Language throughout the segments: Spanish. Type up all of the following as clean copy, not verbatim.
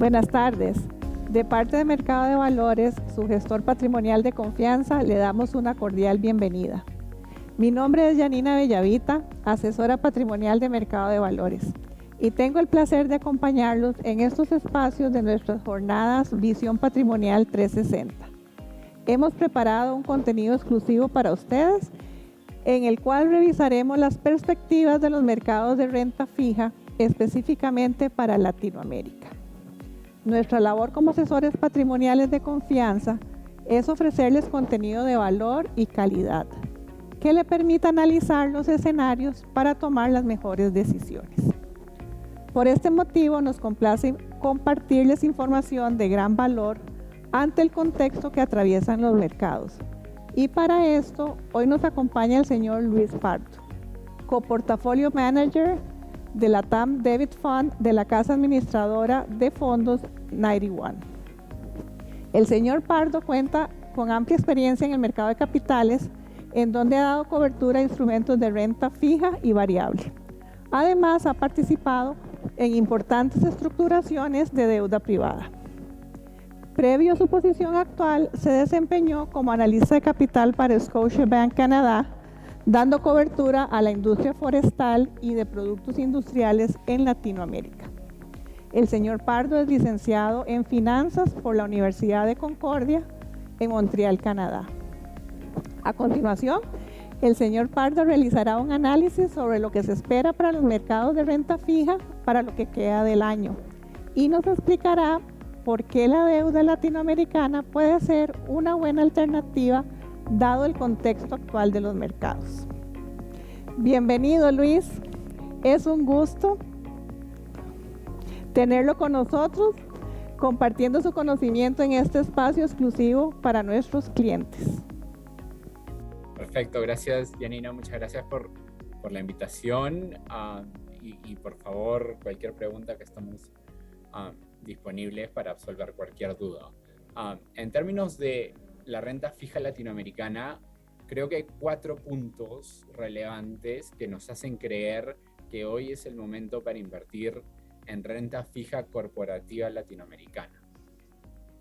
Buenas tardes. De parte de Mercado de Valores, su gestor patrimonial de confianza, le damos una cordial bienvenida. Mi nombre es Yanina Bellavita, asesora patrimonial de Mercado de Valores, y tengo el placer de acompañarlos en estos espacios de nuestras jornadas Visión Patrimonial 360. Hemos preparado un contenido exclusivo para ustedes, en el cual revisaremos las perspectivas de los mercados de renta fija, específicamente para Latinoamérica. Nuestra labor como asesores patrimoniales de confianza es ofrecerles contenido de valor y calidad que le permita analizar los escenarios para tomar las mejores decisiones. Por este motivo nos complace compartirles información de gran valor ante el contexto que atraviesan los mercados. Y para esto, hoy nos acompaña el señor Luis Pardo, coportafolio manager de la TAM Debit Fund de la casa administradora de fondos 91. El señor Pardo cuenta con amplia experiencia en el mercado de capitales, en donde ha dado cobertura a instrumentos de renta fija y variable. Además, ha participado en importantes estructuraciones de deuda privada. Previo a su posición actual, se desempeñó como analista de capital para Scotiabank Canadá, dando cobertura a la industria forestal y de productos industriales en Latinoamérica. El señor Pardo es licenciado en Finanzas por la Universidad de Concordia en Montreal, Canadá. A continuación, el señor Pardo realizará un análisis sobre lo que se espera para los mercados de renta fija para lo que queda del año y nos explicará por qué la deuda latinoamericana puede ser una buena alternativa dado el contexto actual de los mercados. Bienvenido, Luis. Es un gusto tenerlo con nosotros, compartiendo su conocimiento en este espacio exclusivo para nuestros clientes. Perfecto, gracias Yanina, muchas gracias por la invitación y por favor cualquier pregunta que estamos disponibles para absolver cualquier duda. En términos de la renta fija latinoamericana, creo que hay 4 puntos relevantes que nos hacen creer que hoy es el momento para invertir en renta fija corporativa latinoamericana.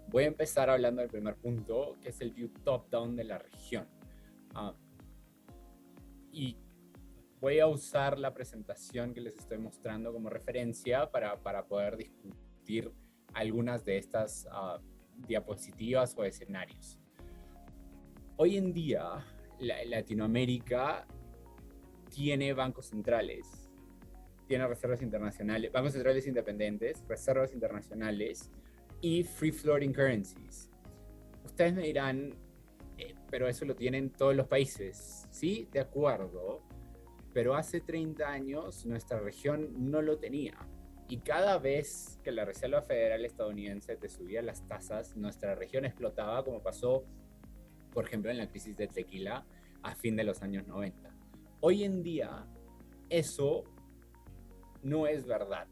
Voy a empezar hablando del primer punto, que es el view top-down de la región. Y voy a usar la presentación que les estoy mostrando como referencia para poder discutir algunas de estas diapositivas o escenarios. Hoy en día, Latinoamérica tiene bancos centrales, tiene reservas internacionales, bancos centrales independientes, reservas internacionales y free floating currencies. Ustedes me dirán, pero eso lo tienen todos los países. Sí, de acuerdo, pero hace 30 años nuestra región no lo tenía. Y cada vez que la Reserva Federal estadounidense te subía las tasas, nuestra región explotaba, como pasó, por ejemplo, en la crisis de tequila a fin de los años 90. Hoy en día, eso no es verdad.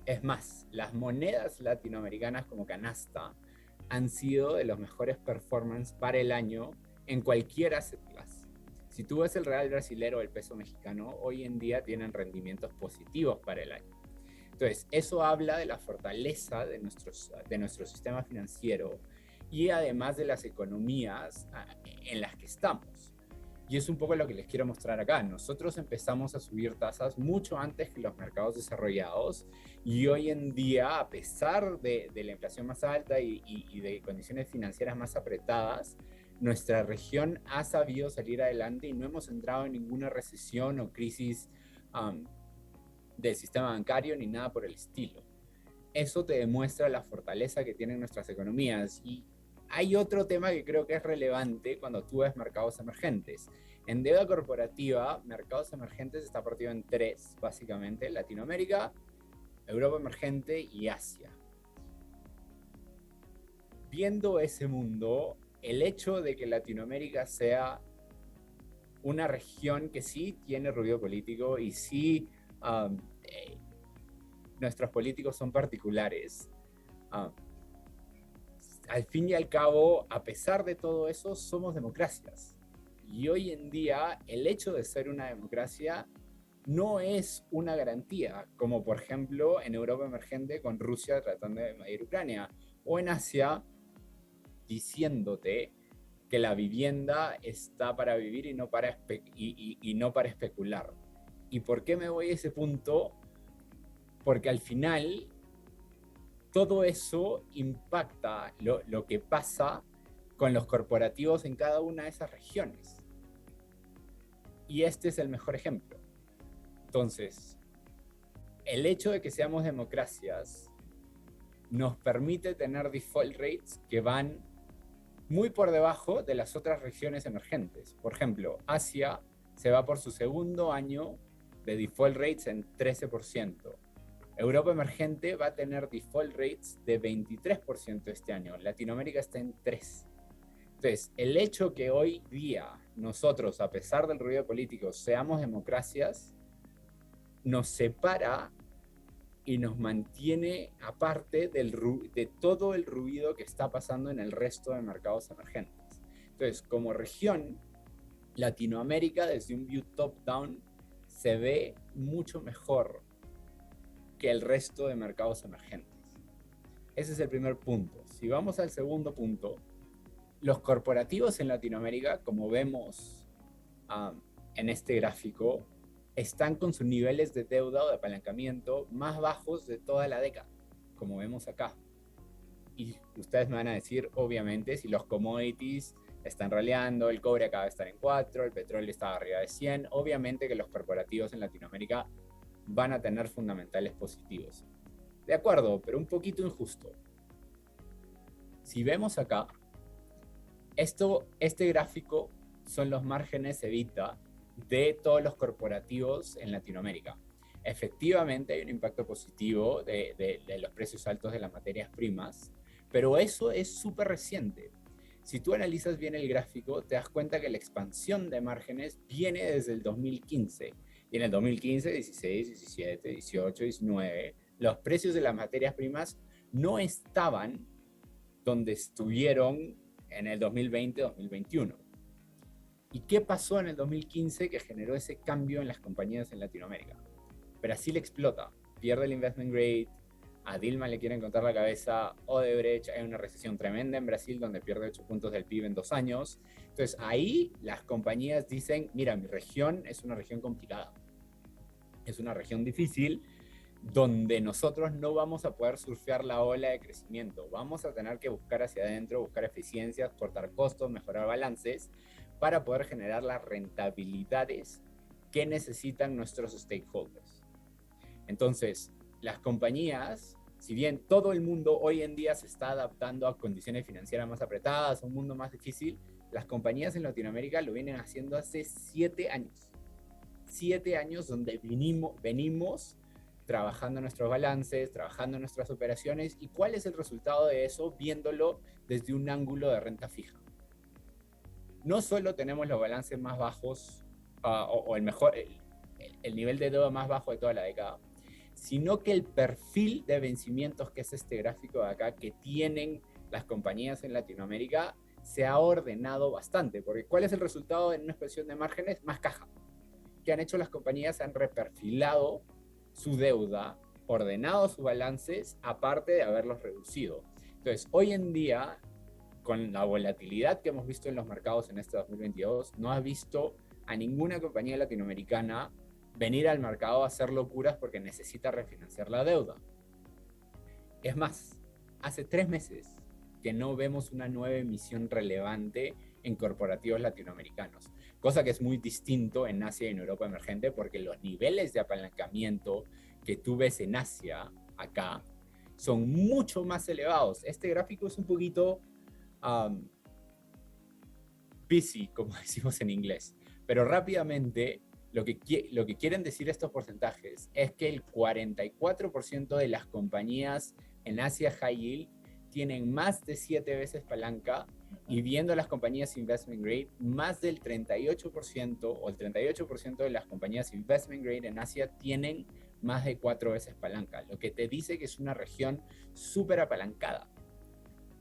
Es más, las monedas latinoamericanas como canasta han sido de los mejores performance para el año en cualquier asset class. Si tú ves el real brasilero o el peso mexicano, hoy en día tienen rendimientos positivos para el año. Entonces, eso habla de la fortaleza de nuestro sistema financiero y además de las economías en las que estamos. Y es un poco lo que les quiero mostrar acá. Nosotros empezamos a subir tasas mucho antes que los mercados desarrollados y hoy en día, a pesar de la inflación más alta y de condiciones financieras más apretadas, nuestra región ha sabido salir adelante y no hemos entrado en ninguna recesión o crisis del sistema bancario ni nada por el estilo. Eso te demuestra la fortaleza que tienen nuestras economías. Y hay otro tema que creo que es relevante cuando tú ves mercados emergentes. En deuda corporativa, mercados emergentes está partido en 3, básicamente: Latinoamérica, Europa emergente y Asia. Viendo ese mundo, el hecho de que Latinoamérica sea una región que sí tiene ruido político y sí nuestros políticos son particulares, al fin y al cabo, a pesar de todo eso, somos democracias. Y hoy en día, el hecho de ser una democracia no es una garantía, como por ejemplo en Europa emergente con Rusia tratando de invadir Ucrania, o en Asia diciéndote que la vivienda está para vivir y no para, y no para especular. ¿Y por qué me voy a ese punto? Porque al final todo eso impacta lo que pasa con los corporativos en cada una de esas regiones. Y este es el mejor ejemplo. Entonces, el hecho de que seamos democracias nos permite tener default rates que van muy por debajo de las otras regiones emergentes. Por ejemplo, Asia se va por su segundo año de default rates en 13%. Europa emergente va a tener default rates de 23% este año. Latinoamérica está en 3%. Entonces, el hecho que hoy día nosotros, a pesar del ruido político, seamos democracias, nos separa y nos mantiene aparte de todo el ruido que está pasando en el resto de mercados emergentes. Entonces, como región, Latinoamérica, desde un view top-down, se ve mucho mejor que el resto de mercados emergentes. Ese es el primer punto. Si vamos al segundo punto, los corporativos en Latinoamérica, como vemos en este gráfico, están con sus niveles de deuda o de apalancamiento más bajos de toda la década, como vemos acá. Y ustedes me van a decir, obviamente, si los commodities están raleando, el cobre acaba de estar en 4, el petróleo está arriba de 100, obviamente que los corporativos en Latinoamérica van a tener fundamentales positivos. De acuerdo, pero un poquito injusto. Si vemos acá, este gráfico son los márgenes EBITDA de todos los corporativos en Latinoamérica. Efectivamente hay un impacto positivo de los precios altos de las materias primas, pero eso es súper reciente. Si tú analizas bien el gráfico, te das cuenta que la expansión de márgenes viene desde el 2015. Y en el 2015, 16, 17, 18, 19, los precios de las materias primas no estaban donde estuvieron en el 2020, 2021. ¿Y qué pasó en el 2015 que generó ese cambio en las compañías en Latinoamérica? Brasil explota, pierde el investment grade, a Dilma le quieren cortar la cabeza, Odebrecht, hay una recesión tremenda en Brasil donde pierde 8 puntos del PIB en 2 años. Entonces ahí las compañías dicen, mira, mi región es una región complicada, es una región difícil, donde nosotros no vamos a poder surfear la ola de crecimiento. Vamos a tener que buscar hacia adentro, buscar eficiencias, cortar costos, mejorar balances, para poder generar las rentabilidades que necesitan nuestros stakeholders. Entonces, las compañías, si bien todo el mundo hoy en día se está adaptando a condiciones financieras más apretadas, a un mundo más difícil, las compañías en Latinoamérica lo vienen haciendo hace 7 años. 7 años donde venimos trabajando nuestros balances, trabajando nuestras operaciones. ¿Y cuál es el resultado de eso? Viéndolo desde un ángulo de renta fija. No solo tenemos los balances más bajos, o el nivel de deuda más bajo de toda la década, sino que el perfil de vencimientos, que es este gráfico de acá, que tienen las compañías en Latinoamérica, se ha ordenado bastante. Porque ¿cuál es el resultado en una expresión de márgenes? Más caja. ¿Qué han hecho las compañías? Han reperfilado su deuda, ordenado sus balances, aparte de haberlos reducido. Entonces, hoy en día, con la volatilidad que hemos visto en los mercados en este 2022, no has visto a ninguna compañía latinoamericana venir al mercado a hacer locuras porque necesita refinanciar la deuda. Es más, hace 3 meses que no vemos una nueva emisión relevante en corporativos latinoamericanos, cosa que es muy distinto en Asia y en Europa emergente, porque los niveles de apalancamiento que tú ves en Asia, acá, son mucho más elevados. Este gráfico es un poquito busy, como decimos en inglés, pero rápidamente lo que quieren decir estos porcentajes es que el 44% de las compañías en Asia High Yield tienen más de 7 veces palanca, y viendo las compañías Investment Grade, más del 38% o el 38% de las compañías Investment Grade en Asia tienen más de 4 veces palanca, lo que te dice que es una región súper apalancada,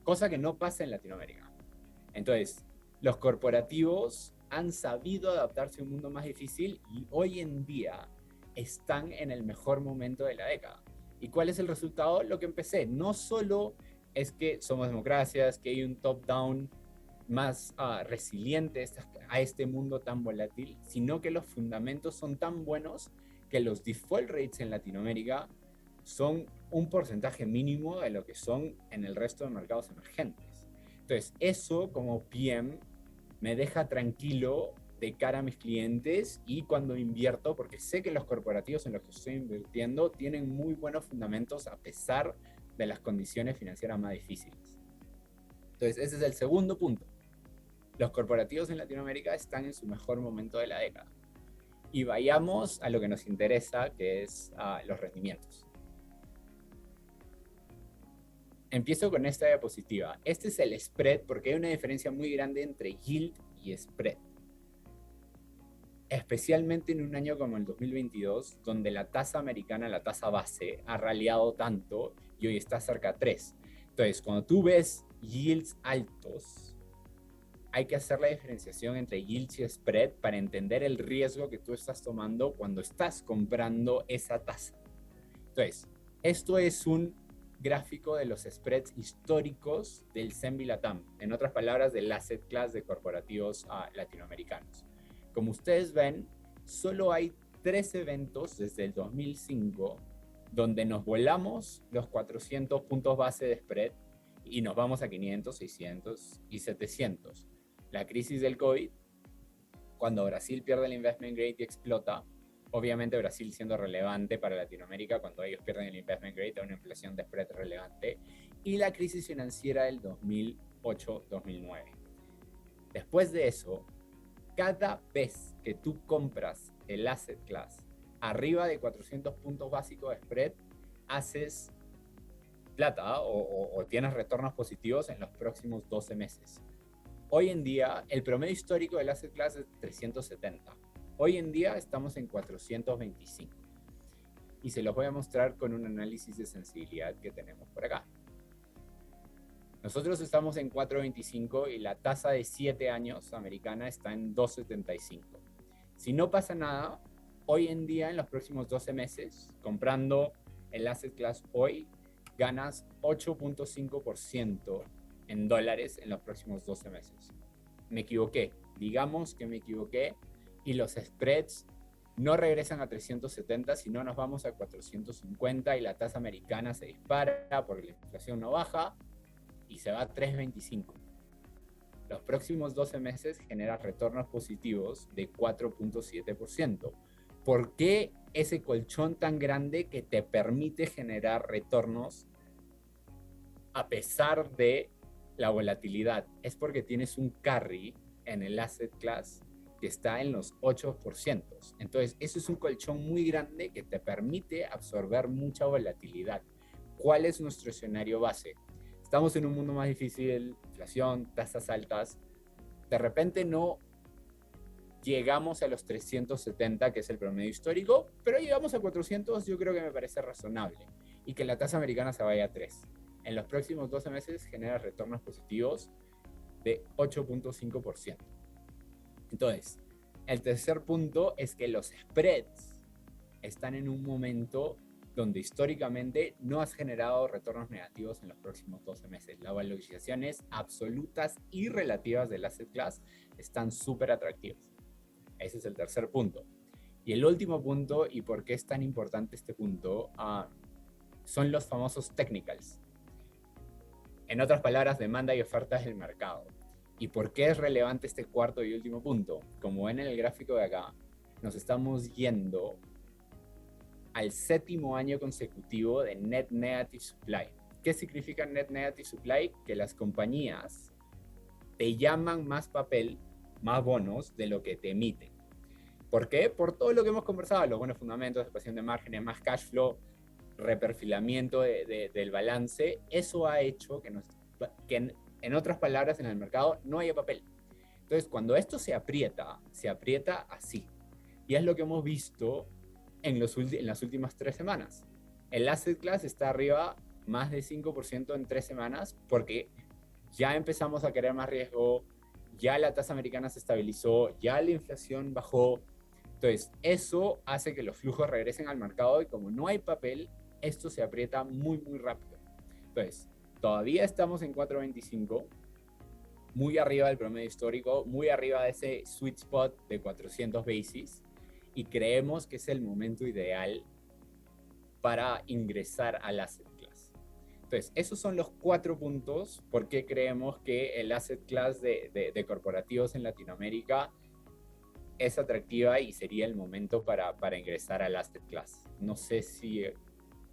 cosa que no pasa en Latinoamérica. Entonces, los corporativos han sabido adaptarse a un mundo más difícil, y hoy en día están en el mejor momento de la década. ¿Y cuál es el resultado? Lo que empecé. No solo es que somos democracias, que hay un top-down más resiliente a este mundo tan volátil, sino que los fundamentos son tan buenos que los default rates en Latinoamérica son un porcentaje mínimo de lo que son en el resto de mercados emergentes. Entonces, eso como PM me deja tranquilo de cara a mis clientes y cuando invierto, porque sé que los corporativos en los que estoy invirtiendo tienen muy buenos fundamentos a pesar de las condiciones financieras más difíciles. Entonces, ese es el segundo punto. Los corporativos en Latinoamérica están en su mejor momento de la década. Y vayamos a lo que nos interesa, que es los rendimientos. Empiezo con esta diapositiva. Este es el spread porque hay una diferencia muy grande entre yield y spread. Especialmente en un año como el 2022, donde la tasa americana, la tasa base, ha raleado tanto y hoy está cerca de 3. Entonces, cuando tú ves yields altos, hay que hacer la diferenciación entre yields y spread para entender el riesgo que tú estás tomando cuando estás comprando esa tasa. Entonces, esto es un gráfico de los spreads históricos del CENBI LATAM, en otras palabras, del asset class de corporativos latinoamericanos. Como ustedes ven, solo hay 3 eventos desde el 2005 donde nos volamos los 400 puntos base de spread y nos vamos a 500, 600 y 700. La crisis del COVID, cuando Brasil pierde el investment grade y explota, obviamente Brasil siendo relevante para Latinoamérica, cuando ellos pierden el investment grade, hay una inflación de spread relevante, y la crisis financiera del 2008-2009. Después de eso, cada vez que tú compras el asset class arriba de 400 puntos básicos de spread, haces plata o tienes retornos positivos en los próximos 12 meses. Hoy en día, el promedio histórico del asset class es 370. Hoy en día estamos en 425. Y se los voy a mostrar con un análisis de sensibilidad que tenemos por acá. Nosotros estamos en 4.25 y la tasa de 7 años americana está en 2.75. Si no pasa nada, hoy en día, en los próximos 12 meses, comprando el asset class hoy, ganas 8.5% en dólares en los próximos 12 meses. Me equivoqué. Digamos que me equivoqué y los spreads no regresan a 370, sino nos vamos a 450 y la tasa americana se dispara porque la inflación no baja y se va a 3.25. Los próximos 12 meses genera retornos positivos de 4.7%. ¿Por qué ese colchón tan grande que te permite generar retornos a pesar de la volatilidad? Es porque tienes un carry en el asset class que está en los 8%. Entonces, eso es un colchón muy grande que te permite absorber mucha volatilidad. ¿Cuál es nuestro escenario base? Estamos en un mundo más difícil, inflación, tasas altas. De repente no llegamos a los 370, que es el promedio histórico, pero llegamos a 400, yo creo que me parece razonable. Y que la tasa americana se vaya a 3. En los próximos 12 meses genera retornos positivos de 8.5%. Entonces, el tercer punto es que los spreads están en un momento donde históricamente no has generado retornos negativos en los próximos 12 meses. Las valorizaciones absolutas y relativas del asset class están súper atractivas. Ese es el tercer punto. Y el último punto, y por qué es tan importante este punto, son los famosos technicals. En otras palabras, demanda y ofertas del mercado. ¿Y por qué es relevante este cuarto y último punto? Como ven en el gráfico de acá, nos estamos yendo al 7º año consecutivo de Net Negative Supply. ¿Qué significa Net Negative Supply? Que las compañías te llaman más papel, más bonos de lo que te emiten. ¿Por qué? Por todo lo que hemos conversado, los buenos fundamentos, expansión de márgenes, más cash flow, reperfilamiento del balance. Eso ha hecho que en otras palabras, en el mercado no haya papel. Entonces, cuando esto se aprieta así. Y es lo que hemos visto en las últimas 3 semanas. El asset class está arriba más de 5% en 3 semanas porque ya empezamos a querer más riesgo, ya la tasa americana se estabilizó, ya la inflación bajó, Entonces, eso hace que los flujos regresen al mercado y como no hay papel, esto se aprieta muy, muy rápido. Entonces, todavía estamos en 4.25, muy arriba del promedio histórico, muy arriba de ese sweet spot de 400 basis, y creemos que es el momento ideal para ingresar al asset class. Entonces, esos son los 4 puntos por qué creemos que el asset class de corporativos en Latinoamérica es atractiva y sería el momento para ingresar al asset class. No sé si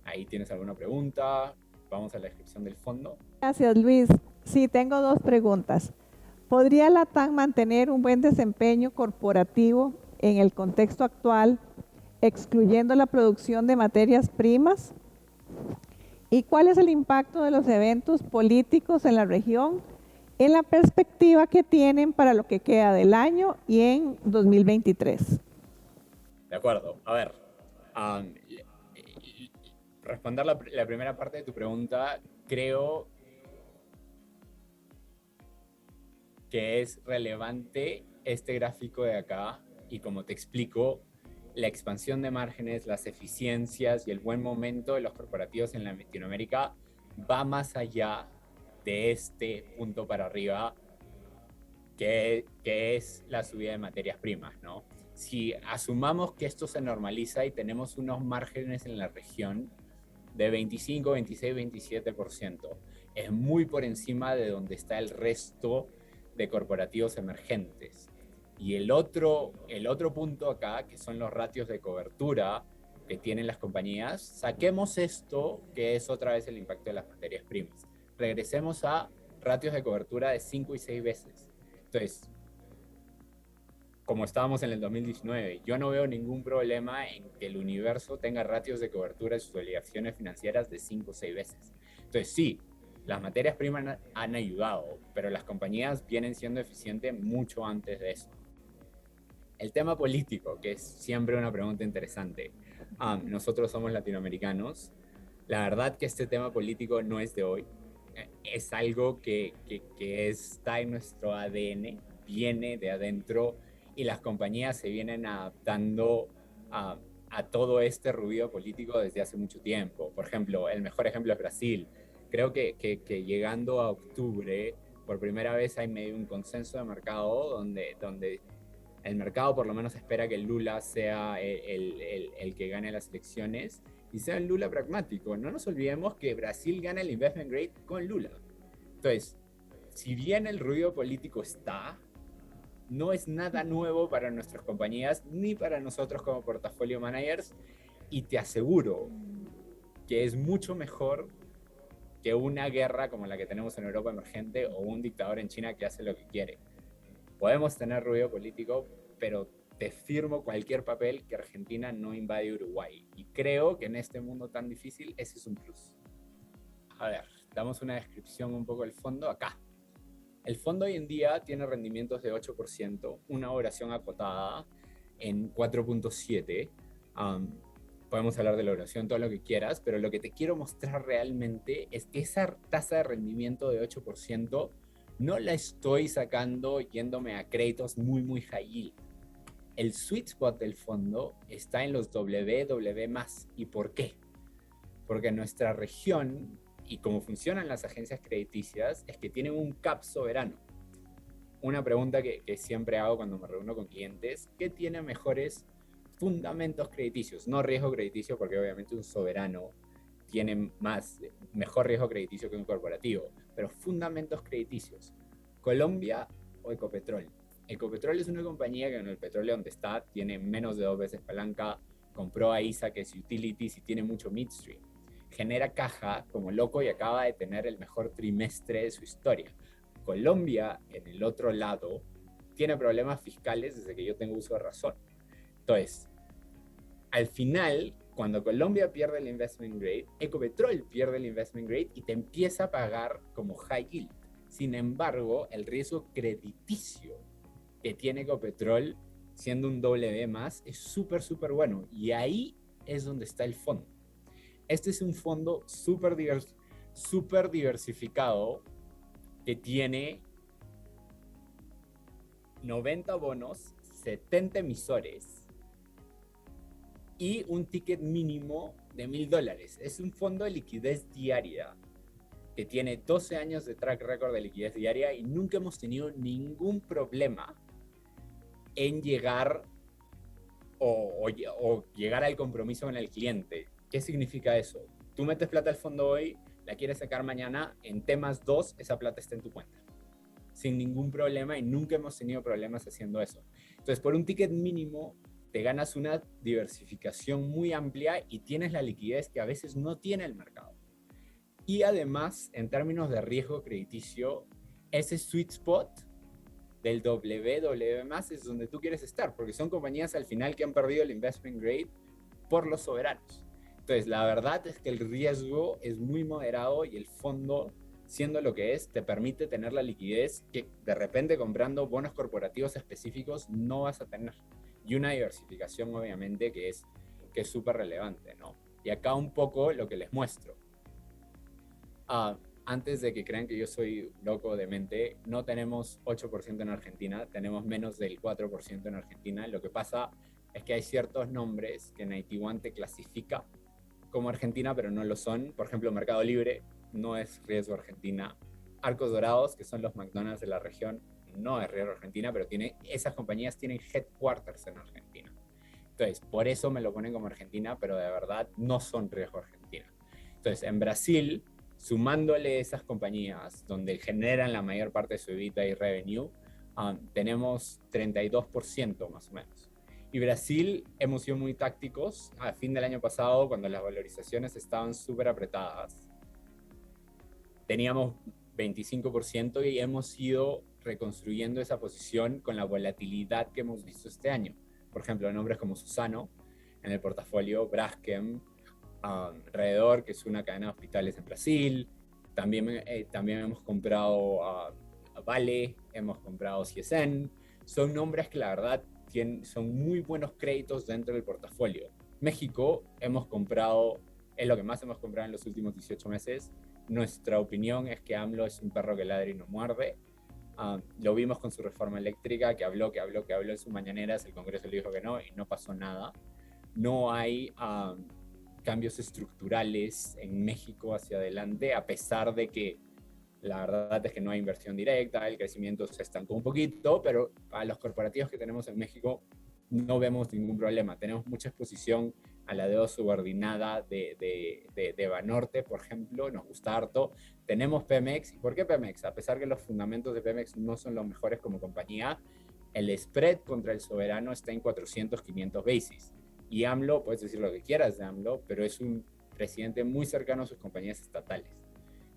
ahí tienes alguna pregunta. Vamos a la descripción del fondo. Gracias, Luis. Sí, tengo 2 preguntas. ¿Podría Latam mantener un buen desempeño corporativo en el contexto actual, excluyendo la producción de materias primas? ¿Y cuál es el impacto de los eventos políticos en la región en la perspectiva que tienen para lo que queda del año y en 2023? De acuerdo. A ver, responder la primera parte de tu pregunta, creo que es relevante este gráfico de acá y como te explico, la expansión de márgenes, las eficiencias y el buen momento de los corporativos en Latinoamérica va más allá de este punto para arriba que es la subida de materias primas, ¿no? Si asumamos que esto se normaliza y tenemos unos márgenes en la región de 25, 26, 27%, es muy por encima de donde está el resto de corporativos emergentes. Y el otro punto acá, que son los ratios de cobertura que tienen las compañías, saquemos esto, que es otra vez el impacto de las materias primas. Regresemos a ratios de cobertura de 5 y 6 veces. Entonces, como estábamos en el 2019, yo no veo ningún problema en que el universo tenga ratios de cobertura de sus obligaciones financieras de 5 o 6 veces. Entonces, sí, las materias primas han ayudado, pero las compañías vienen siendo eficientes mucho antes de eso. El tema político, que es siempre una pregunta interesante. Nosotros somos latinoamericanos. La verdad que este tema político no es de hoy. Es algo que está en nuestro ADN, viene de adentro y las compañías se vienen adaptando a todo este ruido político desde hace mucho tiempo. Por ejemplo, el mejor ejemplo es Brasil. Creo que llegando a octubre, por primera vez hay medio un consenso de mercado donde el mercado por lo menos espera que Lula sea el que gane las elecciones y sea el Lula pragmático. No nos olvidemos que Brasil gana el investment grade con Lula. Entonces, si bien el ruido político está, no es nada nuevo para nuestras compañías ni para nosotros como portafolio managers, y te aseguro que es mucho mejor que una guerra como la que tenemos en Europa emergente o un dictador en China que hace lo que quiere. Podemos tener ruido político, pero te firmo cualquier papel que Argentina no invade Uruguay. Y creo que en este mundo tan difícil ese es un plus. A ver, damos una descripción un poco del fondo acá. El fondo hoy en día tiene rendimientos de 8%, una oración acotada en 4.7. Podemos hablar de la oración, todo lo que quieras, pero lo que te quiero mostrar realmente es que esa tasa de rendimiento de 8% no la estoy sacando yéndome a créditos muy, muy high yield. El sweet spot del fondo está en los WW+. ¿Y por qué? Porque nuestra región, y como funcionan las agencias crediticias, es que tienen un cap soberano. Una pregunta que siempre hago cuando me reúno con clientes: ¿qué tiene mejores fundamentos crediticios? No riesgo crediticio, porque obviamente un soberano tiene mejor riesgo crediticio que un corporativo, pero fundamentos crediticios. ¿Colombia o Ecopetrol? Ecopetrol es una compañía que en el petróleo donde está tiene menos de 2 veces palanca, compró a ISA, que es utilities, y tiene mucho midstream. Genera caja como loco y acaba de tener el mejor trimestre de su historia. Colombia, en el otro lado, tiene problemas fiscales desde que yo tengo uso de razón. Entonces, al final, cuando Colombia pierde el investment grade, Ecopetrol pierde el investment grade y te empieza a pagar como high yield. Sin embargo, el riesgo crediticio que tiene Ecopetrol, siendo un W+, es súper, súper bueno. Y ahí es donde está el fondo. Este es un fondo súper diversificado que tiene 90 bonos, 70 emisores, y un ticket mínimo de $1,000. Es un fondo de liquidez diaria que tiene 12 años de track record de liquidez diaria y nunca hemos tenido ningún problema en llegar o llegar al compromiso con el cliente. ¿Qué significa eso? Tú metes plata al fondo hoy, la quieres sacar mañana, en T+2 esa plata está en tu cuenta, sin ningún problema, y nunca hemos tenido problemas haciendo eso. Entonces, por un ticket mínimo, te ganas una diversificación muy amplia y tienes la liquidez que a veces no tiene el mercado. Y además, en términos de riesgo crediticio, ese sweet spot del WW+ es donde tú quieres estar, porque son compañías al final que han perdido el investment grade por los soberanos. Entonces, la verdad es que el riesgo es muy moderado y el fondo, siendo lo que es, te permite tener la liquidez que de repente comprando bonos corporativos específicos no vas a tener. Y una diversificación, obviamente, que es súper relevante, ¿no? Y acá un poco lo que les muestro. Antes de que crean que yo soy loco de mente, no tenemos 8% en Argentina, tenemos menos del 4% en Argentina. Lo que pasa es que hay ciertos nombres que Ninety One te clasifica como Argentina, pero no lo son. Por ejemplo, Mercado Libre no es riesgo Argentina. Arcos Dorados, que son los McDonald's de la región, no es riesgo Argentina, pero esas compañías tienen headquarters en Argentina. Entonces, por eso me lo ponen como Argentina, pero de verdad no son riesgo Argentina. Entonces, en Brasil, sumándole esas compañías donde generan la mayor parte de su EBITDA y revenue, tenemos 32% más o menos. Y Brasil hemos sido muy tácticos. A fin del año pasado, cuando las valorizaciones estaban súper apretadas, teníamos 25% y hemos ido reconstruyendo esa posición con la volatilidad que hemos visto este año. Por ejemplo, nombres como Suzano en el portafolio, Braskem, Redor, que es una cadena de hospitales en Brasil. También hemos comprado Vale, hemos comprado CSN. Son nombres que la verdad son muy buenos créditos dentro del portafolio. México es lo que más hemos comprado en los últimos 18 meses. Nuestra opinión es que AMLO es un perro que ladra y no muerde. Lo vimos con su reforma eléctrica, que habló en sus mañaneras, el Congreso le dijo que no y no pasó nada. No hay cambios estructurales en México hacia adelante, a pesar de que la verdad es que no hay inversión directa, el crecimiento se estancó un poquito, pero a los corporativos que tenemos en México no vemos ningún problema. Tenemos mucha exposición a la deuda subordinada de Banorte, por ejemplo, nos gusta harto. Tenemos Pemex. ¿Y por qué Pemex? A pesar que los fundamentos de Pemex no son los mejores como compañía, el spread contra el soberano está en 400, 500 basis. Y AMLO, puedes decir lo que quieras de AMLO, pero es un presidente muy cercano a sus compañías estatales.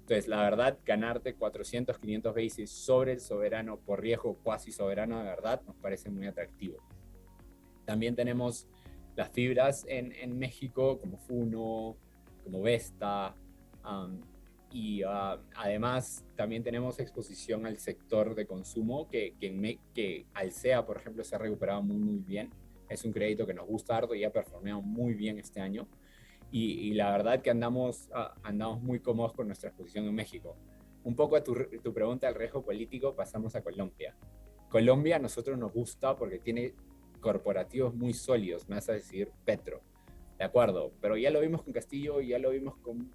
Entonces, la verdad, ganarte 400, 500 basis sobre el soberano por riesgo cuasi soberano de verdad nos parece muy atractivo. También tenemos las fibras en México, como Funo, como Vesta, y además también tenemos exposición al sector de consumo, que Alsea, por ejemplo, se ha recuperado muy, muy bien. Es un crédito que nos gusta harto y ha performado muy bien este año. Y la verdad que andamos muy cómodos con nuestra exposición en México. Un poco a tu pregunta del riesgo político, pasamos a Colombia. Colombia a nosotros nos gusta porque tiene corporativos muy sólidos, me vas a decir Petro, de acuerdo, pero ya lo vimos con Castillo, ya lo vimos con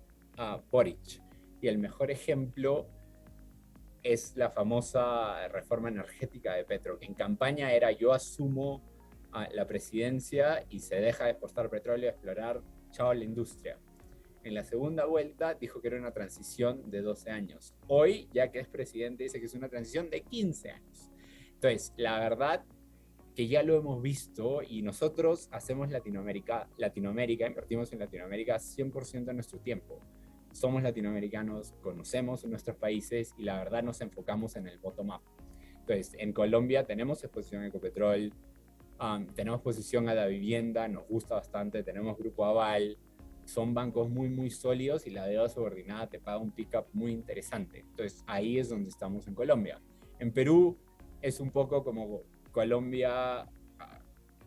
Boric, y el mejor ejemplo es la famosa reforma energética de Petro, que en campaña era yo asumo la presidencia y se deja de exportar petróleo, explorar, chao la industria. En la segunda vuelta dijo que era una transición de 12 años. Hoy, ya que es presidente, dice que es una transición de 15 años. Entonces, la verdad que ya lo hemos visto y nosotros hacemos Latinoamérica, invertimos en Latinoamérica 100% de nuestro tiempo. Somos latinoamericanos, conocemos nuestros países y la verdad nos enfocamos en el bottom-up. Entonces, en Colombia tenemos exposición a Ecopetrol, tenemos posición a la vivienda, nos gusta bastante, tenemos Grupo Aval, son bancos muy, muy sólidos y la deuda subordinada te paga un pick-up muy interesante. Entonces, ahí es donde estamos en Colombia. En Perú es un poco como Colombia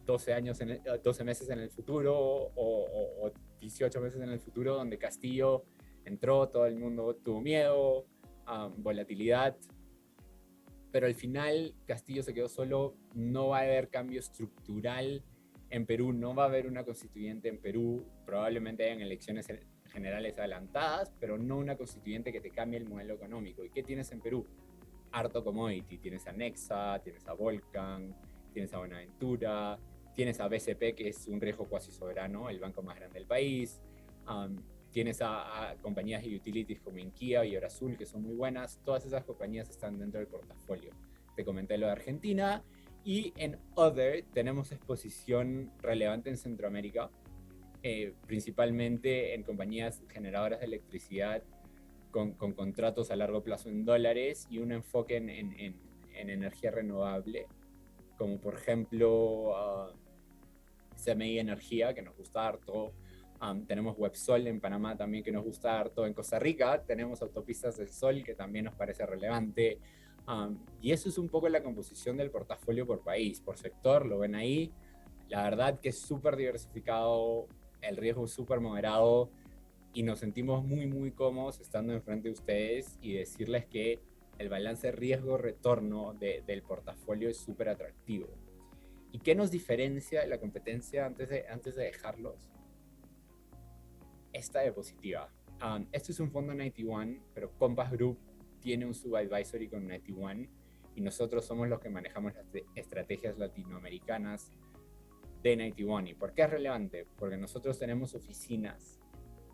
12 meses en el futuro o 18 meses en el futuro, donde Castillo entró, todo el mundo tuvo miedo, volatilidad, pero al final Castillo se quedó solo, no va a haber cambio estructural En Perú no va a haber una constituyente en Perú, probablemente hayan elecciones generales adelantadas, pero no una constituyente que te cambie el modelo económico. ¿Y qué tienes en Perú? Harto commodity. Tienes a Nexa, tienes a Volcan, tienes a Buenaventura, tienes a BCP, que es un riesgo cuasi soberano, el banco más grande del país. Tienes a compañías de utilities como Inkia y Orasul, que son muy buenas. Todas esas compañías están dentro del portafolio. Te comenté lo de Argentina. Y en Other tenemos exposición relevante en Centroamérica, principalmente en compañías generadoras de electricidad con contratos a largo plazo en dólares y un enfoque en energía renovable, como por ejemplo CMI Energía, que nos gusta harto. Tenemos Websol en Panamá también, que nos gusta harto. En Costa Rica tenemos Autopistas del Sol, que también nos parece relevante. Y eso es un poco la composición del portafolio por país, por sector, lo ven ahí. La verdad que es súper diversificado, el riesgo es súper moderado y nos sentimos muy, muy cómodos estando enfrente de ustedes y decirles que el balance riesgo-retorno del portafolio es súper atractivo. ¿Y qué nos diferencia de la competencia antes de dejarlos? Esta diapositiva. Este es un fondo 91, pero Compass Group tiene un subadvisory con 91 y nosotros somos los que manejamos las estrategias latinoamericanas de 91. ¿Y por qué es relevante? Porque nosotros tenemos oficinas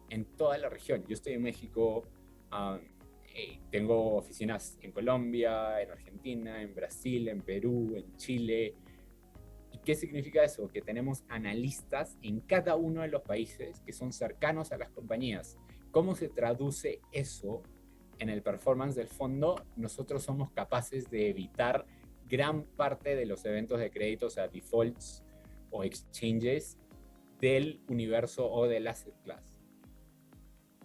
en toda la región. Yo estoy en México, tengo oficinas en Colombia, en Argentina, en Brasil, en Perú, en Chile. ¿Y qué significa eso? Que tenemos analistas en cada uno de los países que son cercanos a las compañías. ¿Cómo se traduce eso en el performance del fondo? Nosotros somos capaces de evitar gran parte de los eventos de crédito, o sea, defaults o exchanges del universo o del asset class.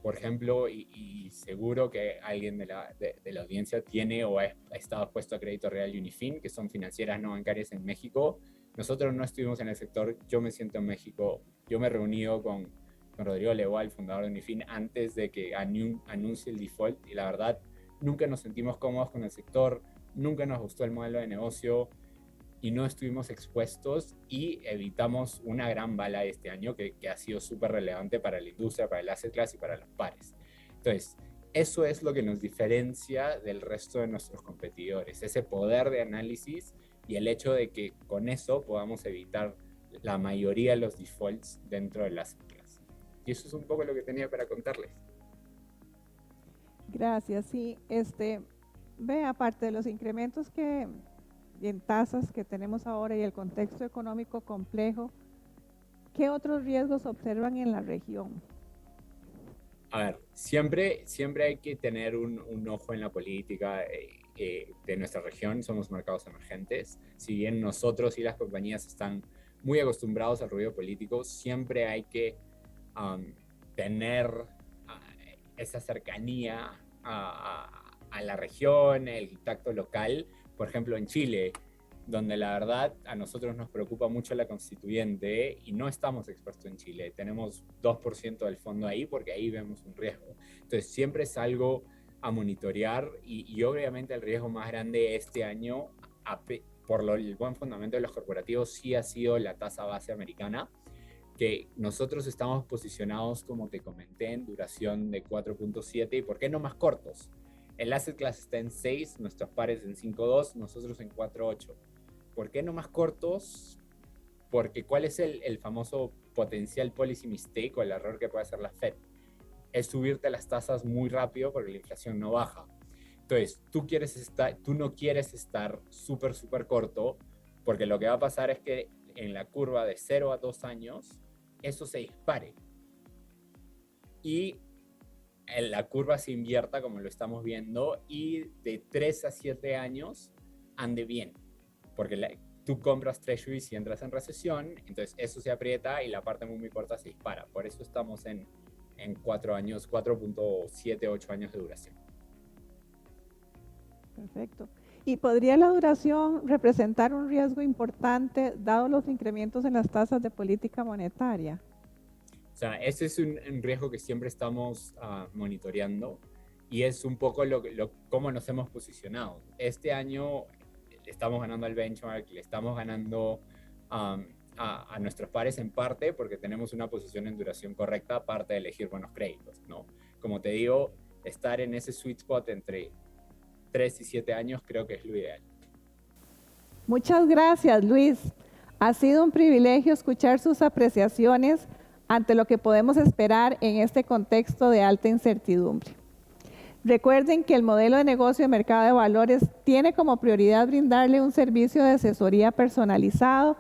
Por ejemplo, y seguro que alguien de la audiencia tiene o ha estado expuesto a crédito real y Unifin, que son financieras no bancarias en México. Nosotros no estuvimos en el sector, yo me siento en México, yo me he reunido con Rodrigo Legual, el fundador de Unifin, antes de que anuncie el default, y la verdad, nunca nos sentimos cómodos con el sector, nunca nos gustó el modelo de negocio, y no estuvimos expuestos y evitamos una gran bala este año que ha sido súper relevante para la industria, para el asset class y para los pares. Entonces, eso es lo que nos diferencia del resto de nuestros competidores, ese poder de análisis y el hecho de que con eso podamos evitar la mayoría de los defaults dentro del asset class. Y eso es un poco lo que tenía para contarles. Gracias. Sí, ve, aparte de los incrementos en tasas que tenemos ahora y el contexto económico complejo, ¿qué otros riesgos observan en la región? A ver, siempre hay que tener un ojo en la política de nuestra región. Somos mercados emergentes. Si bien nosotros y las compañías están muy acostumbrados al ruido político, siempre hay que tener esa cercanía a la región, el tacto local. Por ejemplo, en Chile, donde la verdad a nosotros nos preocupa mucho la constituyente y no estamos expuestos en Chile. Tenemos 2% del fondo ahí porque ahí vemos un riesgo. Entonces siempre es algo a monitorear y obviamente el riesgo más grande este año, por el buen fundamento de los corporativos, sí ha sido la tasa base americana, que nosotros estamos posicionados, como te comenté, en duración de 4.7 y ¿por qué no más cortos? El asset class está en 6, nuestros pares en 5.2, nosotros en 4.8. ¿Por qué no más cortos? Porque ¿cuál es el famoso potencial policy mistake o el error que puede hacer la Fed? Es subirte las tasas muy rápido porque la inflación no baja. Entonces, tú no quieres estar súper corto, porque lo que va a pasar es que en la curva de 0 a 2 años, eso se dispare. Y la curva se invierta como lo estamos viendo y de 3 a 7 años ande bien, porque tú compras treasuries y entras en recesión, entonces eso se aprieta y la parte muy corta se dispara. Por eso estamos en 4 años, 4.7, 8 años de duración. Perfecto. ¿Y podría la duración representar un riesgo importante dado los incrementos en las tasas de política monetaria? O sea, ese es un riesgo que siempre estamos monitoreando y es un poco cómo nos hemos posicionado. Este año le estamos ganando al benchmark, le estamos ganando a a nuestros pares en parte porque tenemos una posición en duración correcta, aparte de elegir buenos créditos, ¿no? Como te digo, estar en ese sweet spot entre 3 y 7 años creo que es lo ideal. Muchas gracias, Luis. Ha sido un privilegio escuchar sus apreciaciones ante lo que podemos esperar en este contexto de alta incertidumbre. Recuerden que el modelo de negocio de mercado de valores tiene como prioridad brindarle un servicio de asesoría personalizado,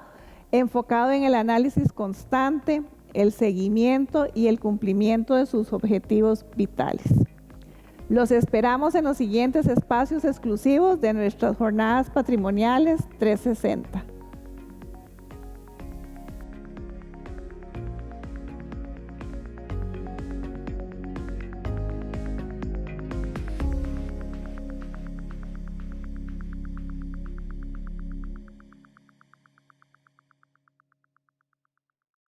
enfocado en el análisis constante, el seguimiento y el cumplimiento de sus objetivos vitales. Los esperamos en los siguientes espacios exclusivos de nuestras jornadas patrimoniales 360.